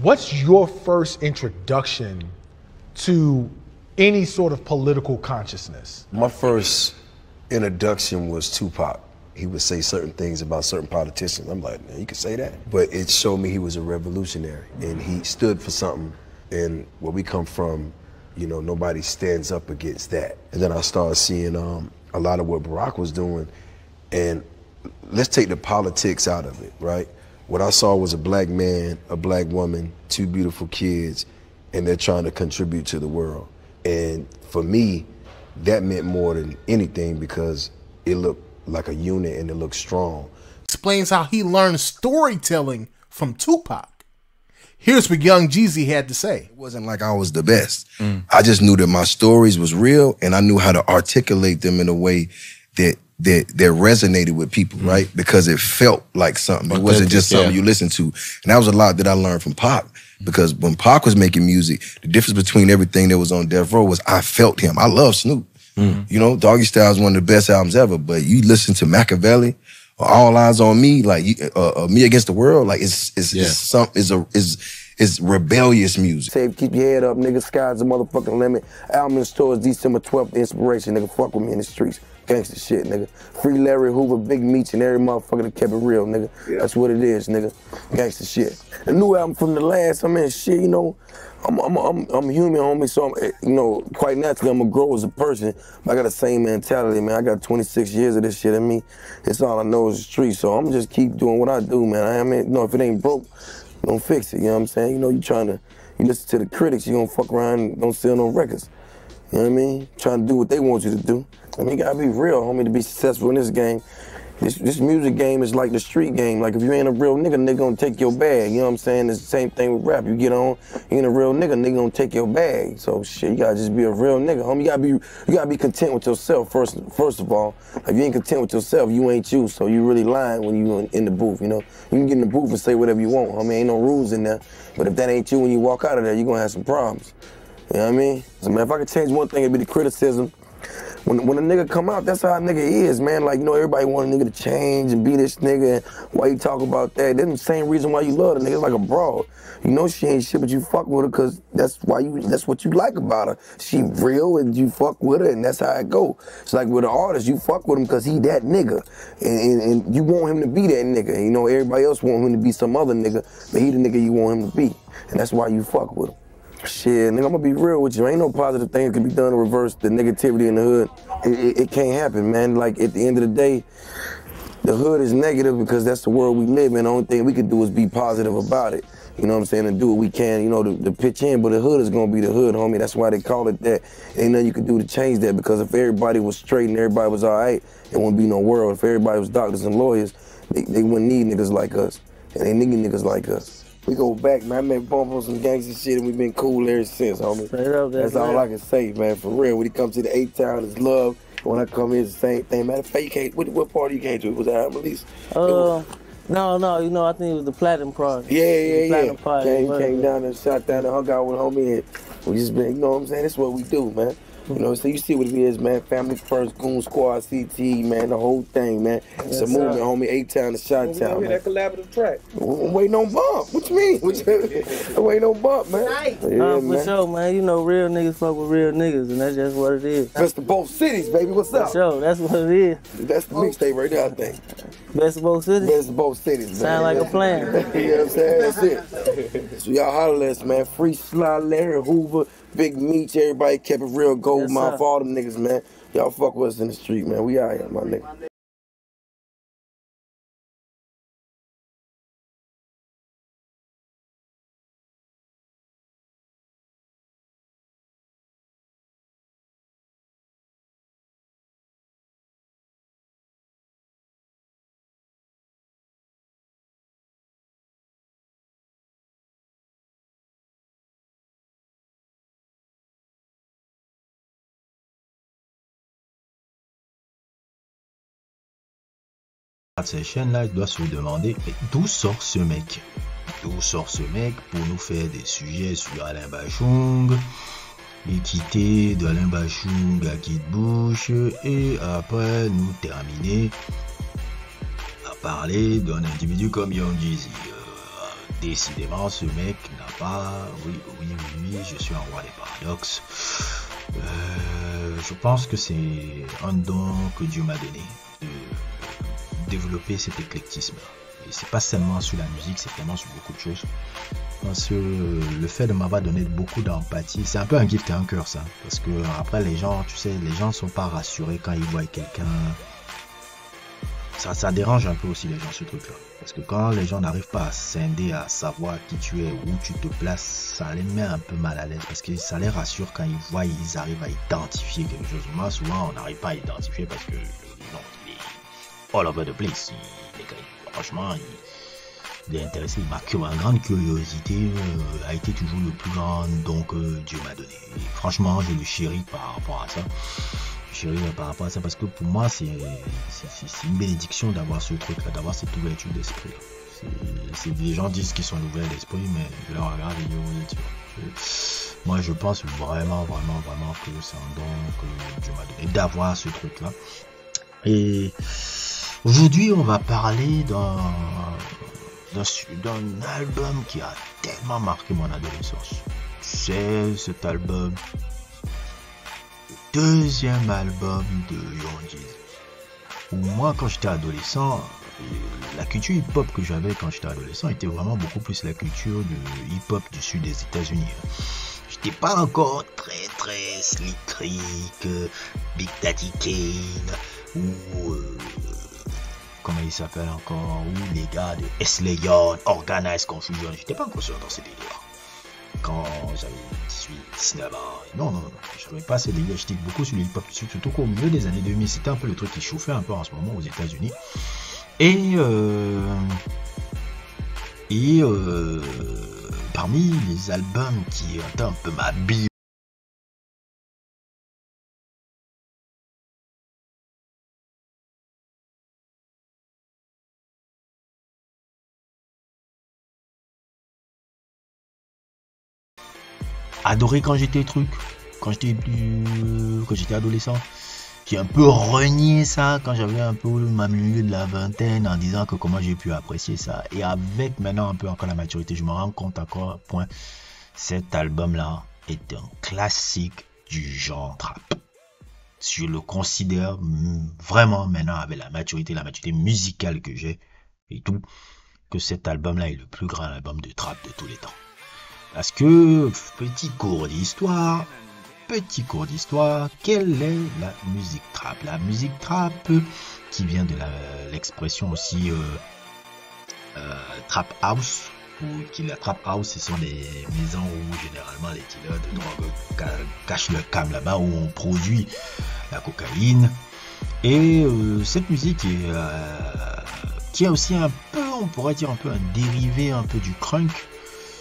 What's your first introduction to any sort of political consciousness? My first introduction was Tupac. He would say certain things about certain politicians. I'm like, man, you can say that? But it showed me he was a revolutionary and he stood for something. And where we come from, you know, nobody stands up against that. And then I started seeing a lot of what Barack was doing. And let's take the politics out of it, right? What I saw was a black man, a black woman, two beautiful kids, and they're trying to contribute to the world. And for me, that meant more than anything because it looked like a unit and it looked strong. Explains how he learned storytelling from Tupac. Here's what Young Jeezy had to say. It wasn't like I was the best. I just knew that my stories was real and I knew how to articulate them in a way that resonated with people, right? Because it felt like something. It wasn't just something you listened to. And that was a lot that I learned from Pac. Because when Pac was making music, the difference between everything that was on Death Row was I felt him. I love Snoop. You know, Doggy Style is one of the best albums ever, but you listen to Machiavelli or All Eyes on Me, like Me Against the World, like it's rebellious music. Say, keep your head up, nigga. Sky's the motherfucking limit. Album in stores December 12th. Inspiration, nigga. Fuck with me in the streets. Gangsta shit, nigga. Free Larry Hoover, Big Meech, and every motherfucker that kept it real, nigga. That's what it is, nigga. Gangsta shit. The new album from the last, I mean, shit, you know, I'm human, homie, so you know, quite naturally, I'm gonna grow as a person. But I got the same mentality, man. I got 26 years of this shit in me. It's all I know is the street, so I'm just keep doing what I do, man. I mean, you know, if it ain't broke, don't fix it, you know what I'm saying? You know, you listen to the critics, you gonna fuck around and don't sell no records. You know what I mean? Trying to do what they want you to do. I mean, you gotta be real, homie, to be successful in this game. This music game is like the street game. Like, if you ain't a real nigga gonna take your bag. You know what I'm saying? It's the same thing with rap. You get on, you ain't a real nigga gonna take your bag. So, shit, you gotta just be a real nigga, homie. You gotta be content with yourself, first of all. If you ain't content with yourself, you ain't you. So you really lying when you in the booth, you know? You can get in the booth and say whatever you want, homie. Ain't no rules in there. But if that ain't you when you walk out of there, you gonna have some problems. You know what I mean? So, man, if I could change one thing, it'd be the criticism. When a nigga come out, that's how a nigga is, man. Like, you know, everybody want a nigga to change and be this nigga. And why you talk about that? That's the same reason why you love the nigga. It's like a broad. You know she ain't shit, but you fuck with her because that's what you like about her. She real and you fuck with her, and that's how it go. It's like with an artist, you fuck with him because he that nigga. And you want him to be that nigga. You know, everybody else want him to be some other nigga, but he the nigga you want him to be. And that's why you fuck with him. Shit, nigga, I'm gonna be real with you. Ain't no positive thing that can be done to reverse the negativity in the hood. It can't happen, man. Like, at the end of the day, the hood is negative because that's the world we live in. The only thing we can do is be positive about it. You know what I'm saying? And do what we can, you know, to pitch in. But the hood is gonna be the hood, homie. That's why they call it that. Ain't nothing you can do to change that, because if everybody was straight and everybody was all right, it wouldn't be no world. If everybody was doctors and lawyers, they wouldn't need niggas like us. And they need niggas like us. We go back, man. I met Bump on some gangster shit and we been cool ever since, homie. Straight up, that's all I can say, man. For real. When he comes to the A-Town, it's love. When I come here, it's the same thing. Matter of fact, you can't, what party you came to? Was that release? No, you know, I think it was the Platinum Party. Yeah. Platinum Party. Came down and shot down and hung out with homie, and we just been, you know what I'm saying? That's what we do, man. You know, so you see what it is, man. Family first, Goon Squad, CTE, man, the whole thing, man. It's a movement, homie. A-Town to Shot-Town, man. That collaborative track. I'm waiting on Bump. What you mean? I'm waiting on Bump, man. Yeah, for sure, man. You know, real niggas fuck with real niggas, and that's just what it is. Best of both cities, baby. What's up? For sure, that's what it is. That's the mixtape right there, I think. Best of both cities? Best of both cities, man. Sound like a plan. You know what I'm saying? That's it. So y'all holler at us, man. Free Sly, Larry Hoover, Big Meech, everybody kept it real, Gold Mouth, all them niggas, man. Y'all fuck with us in the street, man. We out here, my nigga. Ces chaînes-là doivent se demander d'où sort ce mec? D'où sort ce mec pour nous faire des sujets sur Alain Bachung, l'équité d'Alain Bachung à Kid Bush, et après nous terminer à parler d'un individu comme Young Jeezy. Décidément, ce mec n'a pas... Oui, je suis un roi des paradoxes. Je pense que c'est un don que Dieu m'a donné de développer cet éclectisme. Et c'est pas seulement sur la musique, c'est vraiment sur beaucoup de choses. Parce que le fait de m'avoir donné beaucoup d'empathie, c'est un peu un gift et un curse, ça. Parce que après les gens, tu sais, les gens sont pas rassurés quand ils voient quelqu'un. Ça dérange un peu aussi les gens, ce truc-là. Parce que quand les gens n'arrivent pas à scinder, à savoir qui tu es, où tu te places, ça les met un peu mal à l'aise. Parce que ça les rassure quand ils voient, ils arrivent à identifier quelque chose. Moi, souvent, on n'arrive pas à identifier parce que il est all over the place. Franchement, il est intéressé. Ma grande curiosité a été toujours le plus grand don que Dieu m'a donné. Et franchement, je le chéris par rapport à ça. Parce que pour moi, c'est une bénédiction d'avoir ce truc-là, d'avoir cette ouverture d'esprit. Les gens disent qu'ils sont ouverts d'esprit, mais je leur regarde et dis, moi, je pense vraiment que c'est un don que Dieu m'a donné, d'avoir ce truc-là. Et aujourd'hui, on va parler d'un album qui a tellement marqué mon adolescence. C'est cet album, le deuxième album de Young Jeezy. Moi, quand j'étais adolescent, la culture hip-hop que j'avais quand j'étais adolescent était vraiment beaucoup plus la culture de hip-hop du sud des États-Unis. J'étais pas encore très Slick Rick, Big Daddy Kane, ou comment il s'appelle encore, ou les gars de S. Young, Organized Confusion. J'étais pas encore sûr dans ces délires. Quand j'avais 18, 19 ans, non, je savais pas ces délires. J'étais beaucoup sur le hip-hop, surtout qu'au milieu des années 2000, c'était un peu le truc qui chauffait un peu en ce moment aux États-Unis. Et parmi les albums qui étaient un peu ma bible, adoré quand j'étais adolescent. J'ai un peu renié ça quand j'avais un peu ma milieu de la vingtaine en disant que comment j'ai pu apprécier ça. Et avec maintenant un peu encore la maturité, je me rends compte à quel point cet album-là est un classique du genre trap. Je le considère vraiment maintenant avec la maturité musicale que j'ai et tout, que cet album-là est le plus grand album de trap de tous les temps. Parce que, petit cours d'histoire, quelle est la musique trap? La musique trap, qui vient de l'expression aussi trap house, la trap house, ce sont des maisons où généralement les dealers de drogue cachent leur cam là-bas, où on produit la cocaïne. Et cette musique qui est aussi un peu, on pourrait dire un peu un dérivé un peu du crunk.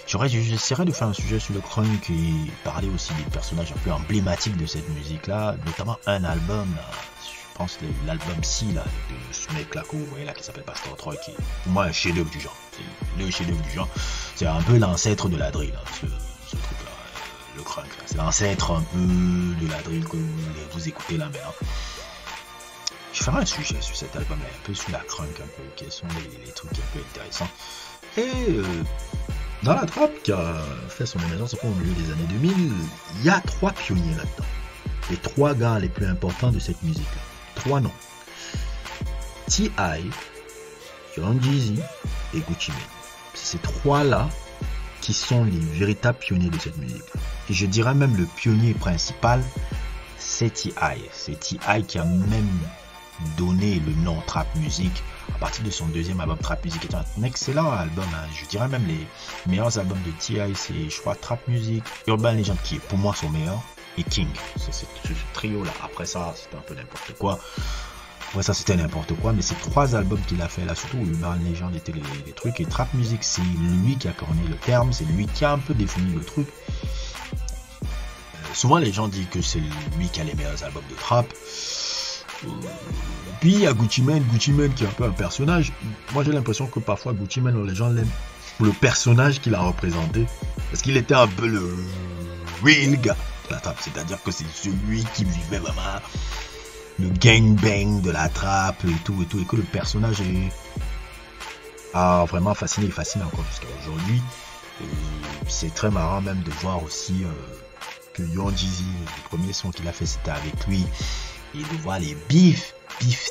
J'essaierai de faire un sujet sur le crunk et parler aussi des personnages un peu emblématiques de cette musique-là, notamment un album, là, je pense l'album C là, de ce mec-là que vous voyez là, qui s'appelle Pastor Troy, qui est pour moi un chef-d'œuvre du genre. C'est le chef-d'œuvre du genre. C'est un peu l'ancêtre de la drill, là, ce truc-là, le crunk. Là. C'est l'ancêtre un peu de la drill que vous écoutez là maintenant. Je ferai un sujet sur cet album-là, un peu sur la crunk, un peu, quels sont les trucs un peu intéressants. Et dans la trap qui a fait son émergence au milieu des années 2000, il y a 3 pionniers là-dedans. Les 3 gars les plus importants de cette musique-là. 3 noms. T.I., Young Jeezy et Gucci Mane. C'est ces 3-là qui sont les véritables pionniers de cette musique-là. Et je dirais même le pionnier principal, c'est T.I. C'est T.I. qui a même donné le nom Trap Music à partir de son deuxième album Trap Music, qui est un excellent album, hein. Je dirais même les meilleurs albums de T.I. c'est je crois Trap Music, Urban Legend qui est pour moi son meilleur, et King. C'est ce trio là. Après ça c'était un peu n'importe quoi. Mais ces 3 albums qu'il a fait là, surtout Urban Legend était les trucs, et Trap Music c'est lui qui a corné le terme, c'est lui qui a un peu défini le truc. Souvent les gens disent que c'est lui qui a les meilleurs albums de trap. Puis il y a Gucci Mane qui est un peu un personnage. Moi j'ai l'impression que parfois Gucci Mane, les gens l'aiment pour le personnage qu'il a représenté, parce qu'il était un peu le real gars de la trappe, c'est-à-dire que c'est celui qui vivait vraiment le gangbang de la trappe et tout, et que le personnage a vraiment fasciné et fascine encore jusqu'à aujourd'hui. C'est très marrant même de voir aussi que Young Jeezy, le premier son qu'il a fait c'était avec lui, et de voir les bifs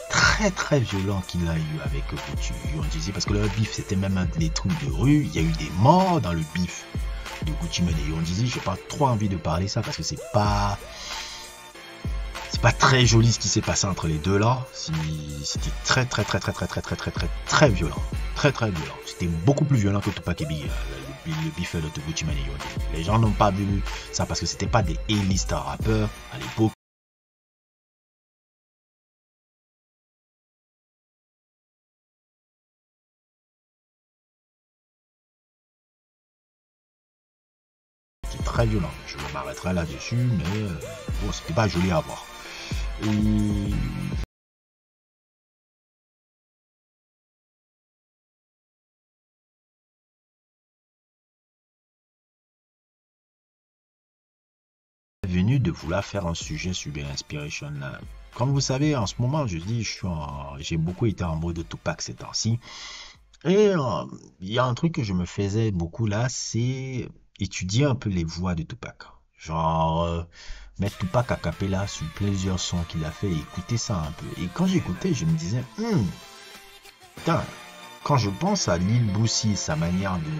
très très violents qu'il a eu avec Young Jeezy, parce que le bif c'était même des trucs de rue, il y a eu des morts dans le bif de Gucci Mane et Young Jeezy. J'ai pas trop envie de parler ça parce que c'est pas très joli ce qui s'est passé entre les deux là. C'était très violent, très violent. C'était beaucoup plus violent que Tupac et Biggie, le bif de Gucci Mane et Young Jeezy. Les gens n'ont pas vu ça parce que c'était pas des A-list rappeurs à l'époque. Très violent, je m'arrêterai là-dessus, mais bon, c'était pas joli à voir. Et... venu de vouloir faire un sujet sur Inspiration là. Comme vous savez, en ce moment, je dis, j'ai beaucoup été en mode Tupac ces temps-ci. Et il y a un truc que je me faisais beaucoup là, c'est étudier un peu les voix de Tupac. Genre, mettre Tupac a cappella sur plusieurs sons qu'il a fait et écouter ça un peu. Et quand j'écoutais, je me disais, putain, quand je pense à Lil Boosie, sa manière de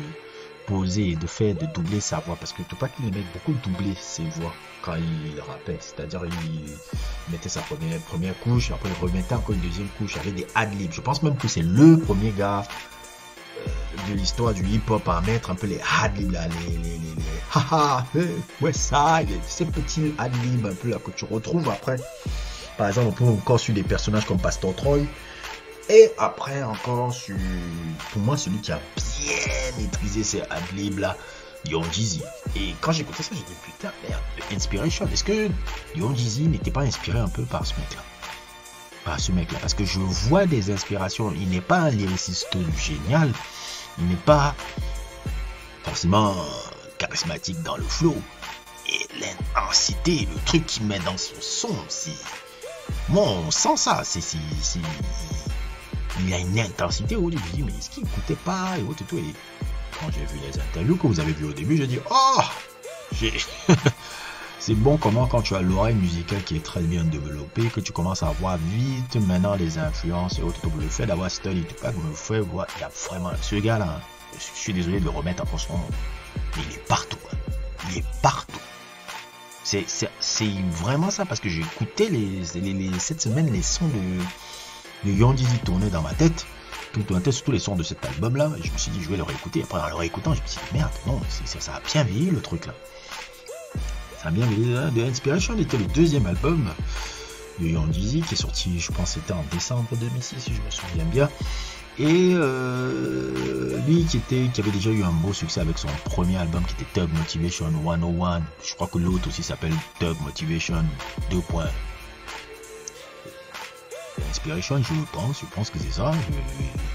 poser et de doubler sa voix, parce que Tupac il aimait beaucoup doubler ses voix quand il rappait, c'est-à-dire il mettait sa première couche, après il remettait encore une deuxième couche avec des ad-libs. Je pense même que c'est le premier gars de l'histoire du hip-hop à mettre un peu les ad-libs là, les haha, ouais ça, ces petits ad-libs un peu là que tu retrouves après. Par exemple, on peut encore sur des personnages comme Pastor Troy. Et après encore sur, pour moi, celui qui a bien maîtrisé ces ad-libs là, Young Jeezy. Et quand j'écoutais ça, j'ai dit putain merde, Inspiration, est-ce que Young Jeezy n'était pas inspiré un peu par ce mec là? Parce que je vois des inspirations. Il n'est pas un lyriciste génial, il n'est pas forcément charismatique dans le flow, et l'intensité, le truc qu'il met dans son son, c'est moi on sent ça, il a une intensité au début. Je dis mais est-ce qu'il écoutait pas et tout, et quand j'ai vu les interviews que vous avez vu au début, j'ai dit oh c'est bon comment quand tu as l'oreille musicale qui est très bien développée, que tu commences à voir vite maintenant les influences et autres. Le fait d'avoir study Tupac me fait voir, il y a vraiment ce gars là, je suis désolé de le remettre en son, mais il est partout, il est partout. C'est vraiment ça, parce que j'ai écouté cette semaine les sons de Young Jeezy tourner dans ma tête, surtout les sons de cet album là, et je me suis dit je vais le réécouter. Après en le réécoutant je me suis dit merde, non, ça a bien vieilli le truc là. Ça a bien vieilli. The Inspiration était le deuxième album de Young Jeezy qui est sorti, je pense c'était en décembre 2006 si je me souviens bien. Et lui qui avait déjà eu un beau succès avec son premier album qui était Thug Motivation 101. Je crois que l'autre aussi s'appelle Thug Motivation 2. Inspiration, je pense que c'est ça le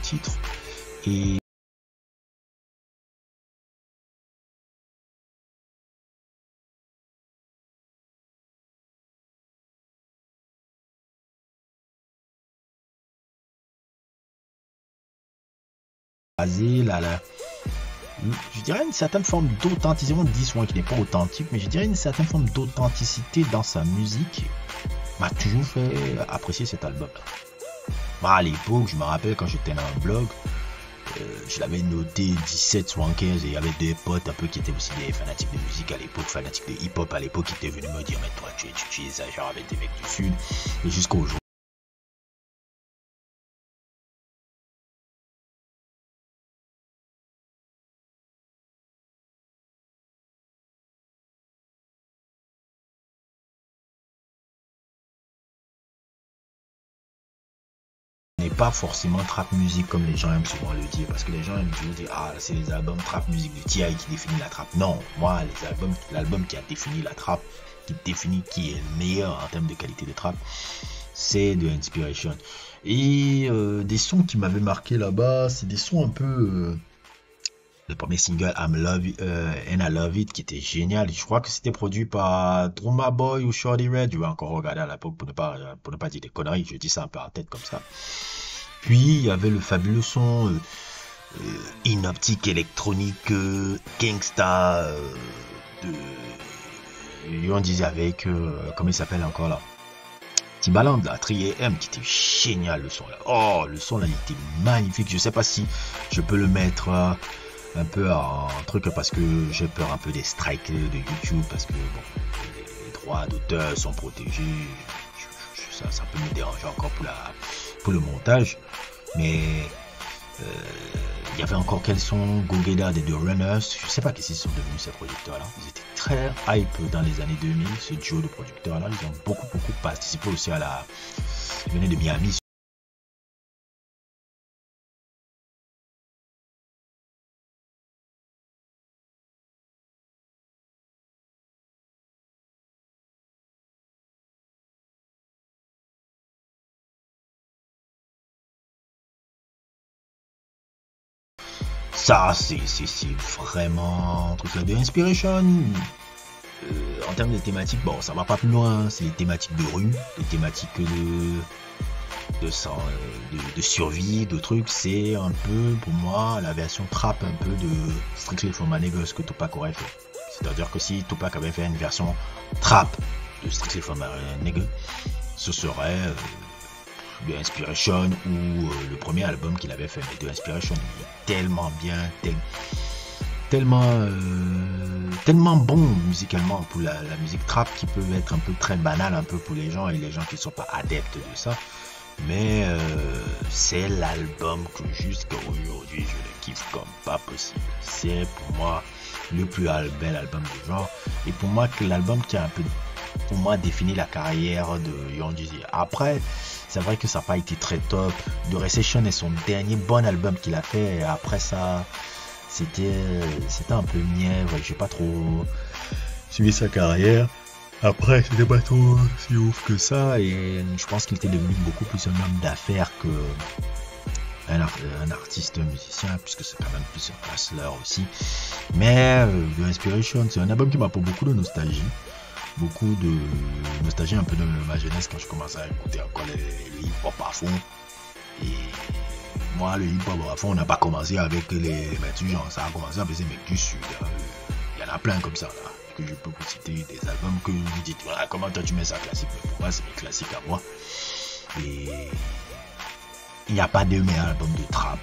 titre. Et je dirais une certaine forme d'authenticité, on dit souvent qu'il n'est pas authentique, mais je dirais une certaine forme d'authenticité dans sa musique m'a toujours fait apprécier cet album là. Moi à l'époque, je me rappelle quand j'étais dans un blog, je l'avais noté 17-75 et il y avait deux potes un peu qui étaient aussi des fanatiques de musique à l'époque, fanatiques de hip-hop à l'époque, qui étaient venus me dire mais toi tu exagères avec des mecs du sud, et jusqu'au jour n'est pas forcément trap music comme les gens aiment souvent le dire, parce que les gens aiment toujours dire ah c'est les albums trap music de T.I. qui définit la trap. Non, moi l'album qui a défini la trap, qui est le meilleur en termes de qualité de trap, c'est The Inspiration. Et des sons qui m'avaient marqué là-bas, c'est des sons un peu le premier single and I Love It qui était génial. Je crois que c'était produit par Drumma Boy ou Shorty Red. Je vais encore regarder à l'époque pour ne pas dire des conneries. Je dis ça un peu en tête comme ça. Puis il y avait le fabuleux son Inoptique électronique gangsta de on disait avec comment il s'appelle encore là, Timbaland là, 3AM, qui était génial le son là. Oh, le son là il était magnifique. Je sais pas si je peux le mettre un peu en truc parce que j'ai peur un peu des strikes de YouTube parce que bon, les droits d'auteur sont protégés. Ça peut me déranger encore pour le montage, mais il y avait encore quels sont Gogeda des The Runners. Je sais pas qu'est-ce qu'ils sont devenus ces producteurs là. Ils étaient très hype dans les années 2000, ce duo de producteurs là. Ils ont beaucoup participé aussi à la... Ils venaient de Miami. Ça, c'est vraiment un truc là de Inspiration. En termes de thématiques, bon, ça va pas plus loin. C'est des thématiques de rue, des thématiques de survie, de trucs. C'est un peu, pour moi, la version trap un peu de Strictly for My Niggas que Tupac aurait fait. C'est-à-dire que si Tupac avait fait une version trap de Strictly for My Niggas, ce serait de Inspiration ou le premier album qu'il avait fait, de Inspiration. Il est tellement bien, tellement bon musicalement pour la musique trap, qui peut être un peu très banale un peu pour les gens et les gens qui ne sont pas adeptes de ça, mais c'est l'album que jusqu'à aujourd'hui je le kiffe comme pas possible. C'est pour moi le plus bel album du genre, et pour moi l'album qui a un peu pour moi défini la carrière de Young Jeezy. Après c'est vrai que ça n'a pas été très top. The Recession est son dernier bon album qu'il a fait, et après ça c'était un peu mièvre. J'ai pas trop suivi sa carrière. Après, c'était pas trop si ouf que ça, et je pense qu'il était devenu beaucoup plus un homme d'affaires que un artiste musicien, puisque c'est quand même plus un hustler aussi. Mais The Inspiration, c'est un album qui m'a pour beaucoup de nostalgie. Beaucoup de nostalgie un peu de ma jeunesse, quand je commençais à écouter encore le hip-hop à fond. Et moi, le hip-hop à fond, on n'a pas commencé avec les mecs du genre, ça a commencé avec les mecs du sud. Il y en a plein comme ça, là, que je peux vous citer des albums que vous dites, voilà, comment toi tu mets ça classique? Mais pour moi, c'est mes classiques à moi. Et il n'y a pas de meilleur album de trap.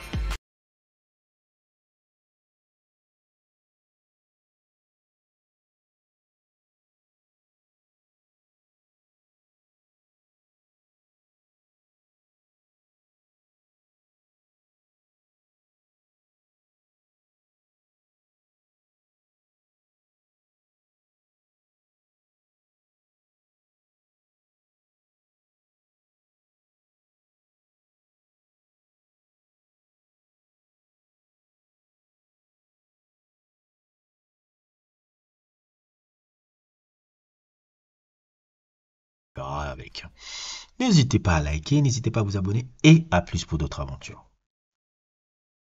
Avec. N'hésitez pas à liker, n'hésitez pas à vous abonner, et à plus pour d'autres aventures.